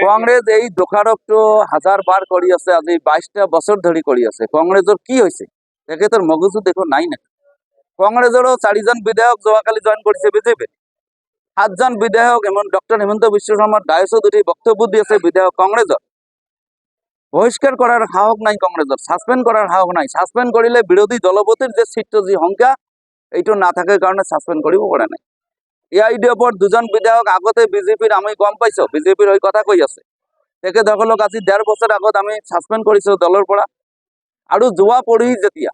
কংগ্ৰেস এই দোষাৰোপটো হাজাৰ বাৰ কৰি আছে, আজি 22টা বছৰ ধৰি কৰি আছে। কংগ্ৰেসেৰ কি হয়েছে তেখেতৰ মগজু দেখো নাই না। কংগ্ৰেসেৰও 4জন বিধায়ক যোৱাকালি জয়েন করেছে বিজেপি। 7জন বিধায়ক এমন ডক্টর হিমন্ত বিশ্ব শর্মার ডায়সত উঠি বক্তব্য দিয়েছে বিধায়ক কংগ্রেসের। বহিষ্কার করার সাহস নাই কংগ্রেসের, সাসপেন্ড করার সাহস নাই। সাসপেন্ড করিলে বিরোধী দলপতির যে সিট যে সংখ্যা এইটো না থাকার কারণে সাসপেন্ড কৰিব পৰা নাই। এআইডিএফৰ 2জন বিধায়ক আগতে বিজেপির আমি গম পাইছো বিজেপির ওই কথা কৈ আছে। তেখেতসকলক আজি 1.5 বছর আগত আমি সাসপেন্ড কৰিছো দলৰ পৰা। আৰু যোৱা পৰহি যেতিয়া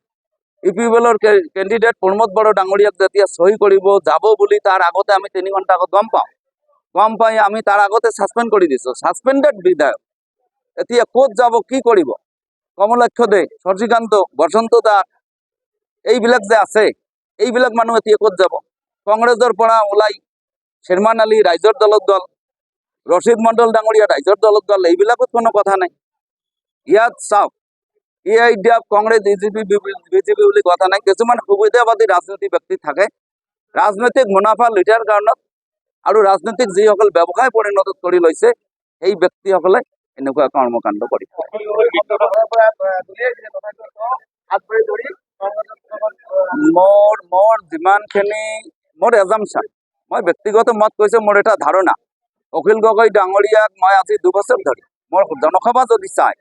ইউপিএলৰ কেন্ডিডেট প্ৰমোদ বড়ো ডাঙৰীয়াক যেতিয়া সহি কৰিব যাব বুলি তাৰ আগতে আমি 3 ঘণ্টা আগত গম পাই আমি তাৰ আগতে সাসপেন্ড কৰি দিছো। সাসপেন্ডেড বিধায়ক এতিয়া ক'ত যাব, কি কৰিব? কমলাক্ষ দে, শশীকান্ত, বসন্ত দাস এইবিলাক যে আছে, এইবিলাক মানুহ এতিয়া ক'ত যাব? কংগ্রেসের পৰা ওলাই শেৰমান আলী ৰাইজৰ দলত দল, ৰশিদ মন্ডল ডাঙৰীয়া রাইজর দলত দল, এইবিলাকত কোনো কথা নাই। ইয়াত চাওক এআইডিএফ কংগ্রেস বিজেপি বুলি কথা নাই। কিছুমান সুবিধাবাদী রাজনীতি ব্যক্তি থাকে, রাজনৈতিক মুনাফা লুটাৰ কাৰণত আৰু ৰাজনৈতিক যিসকল ব্যৱসায় পৰিণত কৰি লৈছে সেই ব্যক্তিসকলে এনেকুৱা কৰ্মকাণ্ড কৰি মোৰ যিমানখিনি মোৰ এজামশন, মই ব্যক্তিগত মত কৈছো, মোৰ এটা ধাৰণা অখিল গগৈ ডাঙৰীয়াক মই আজি 2 বছৰ ধৰি মোৰ জনসভা যদি চাই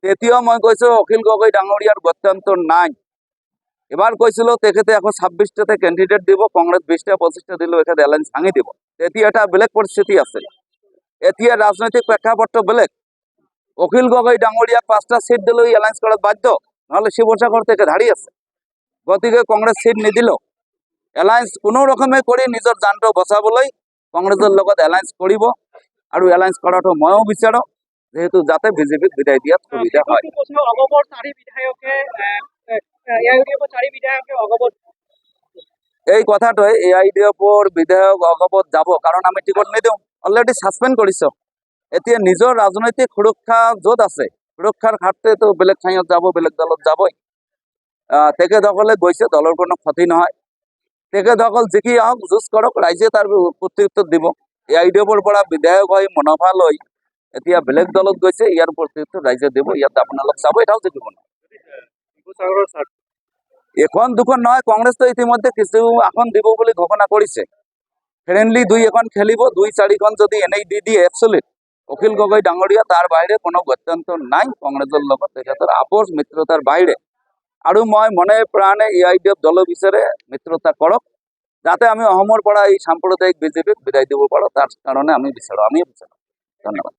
তেতিয়াও মই কৈছো অখিল গগৈ ডাঙৰীয়াৰ গত্যন্তৰ নাই। এবাৰ কৈছিলো তেখেতে আকৌ 26টাতে কেণ্ডিডেট দিব, কংগ্রেস 20টা 25টা দিলেও এখানে এলায়েন্স ভাঙি দিব। তেতিয়া এটা বেলেগ পৰিস্থিতি আছিল। এতিয়া ৰাজনৈতিক প্ৰেক্ষাপট বেলেগ। অখিল গগৈ ডাঙৰীয়াক 5টা সিট দিলেও এলায়েন্স কৰাত বাধ্য, নহলে শিৱসাগৰ থেকে ধাৰি আছে। গতিকে কংগ্ৰেস সিট নিদিলেও এলায়েন্স কোনো ৰকমে কৰে নিজেৰ জানটো বচাবলৈ কংগ্ৰেসেৰ লগত এলায়েন্স কৰিব। আৰু এলায়েন্স কৰাটো ময়ো বিচাৰো, যেহেতু যাতে বিজেপিক বিদায় দিয়াত সুবিধা হয়। এই কথাটোৱে এআইডিএফৰ বিধায়ক অগবত যাব, কাৰণ আমি টিকট নিদিওঁ, অলৰেডি সাসপেন্ড কৰিছো। এতিয়া নিজৰ ৰাজনৈতিক সুৰক্ষা য'ত আছে, সুৰক্ষাৰ স্বাৰ্থেতো বেলেগ ঠাইত যাব, বেলেগ দলত যাবই। তেখেতসকলে গৈছে, দলৰ কোনো ক্ষতি নহয়। তেখেতসকল জিকি আহক, যুঁজ কৰক, ৰাইজে তাৰ প্ৰত্যুত্তৰ দিব। এআইডিএফৰ পৰা বিধায়ক হৈ মুনাফা লৈ এতিয়া বেলেগ দলত গৈছে, ইয়াৰ প্ৰত্যুত্তৰ ৰাইজে দিব। ইয়াত আপোনালোক চাব, এটাও জিকিব নহয়। এখন দুখন নহয়, কংগ্রেস তো ইতিমধ্যে কিছু আসন দিব বুলি ঘোষণা কৰিছে। ফ্ৰেণ্ডলি 2 খেলিব, 2-4খন যদি এনেই দি দিয়ে একচুৱেলি অখিল গগৈ ডাঙৰীয়া, তাৰ বাহিৰে কোনো গত্যন্তৰ নাই কংগ্ৰেসেৰ লগত তেখেতৰ আপোষ মিত্ৰতাৰ বাহিৰে। আৰু মই মনে প্ৰাণে এআইডিএফ দল বিচাৰে মিত্ৰতা কৰক, যাতে আমি অসমৰ পৰা এই সাম্প্ৰদায়িক বিজেপিক বিদায় দিব পাৰো। তাৰ কাৰণে আমি বিচাৰো, ধন্যবাদ।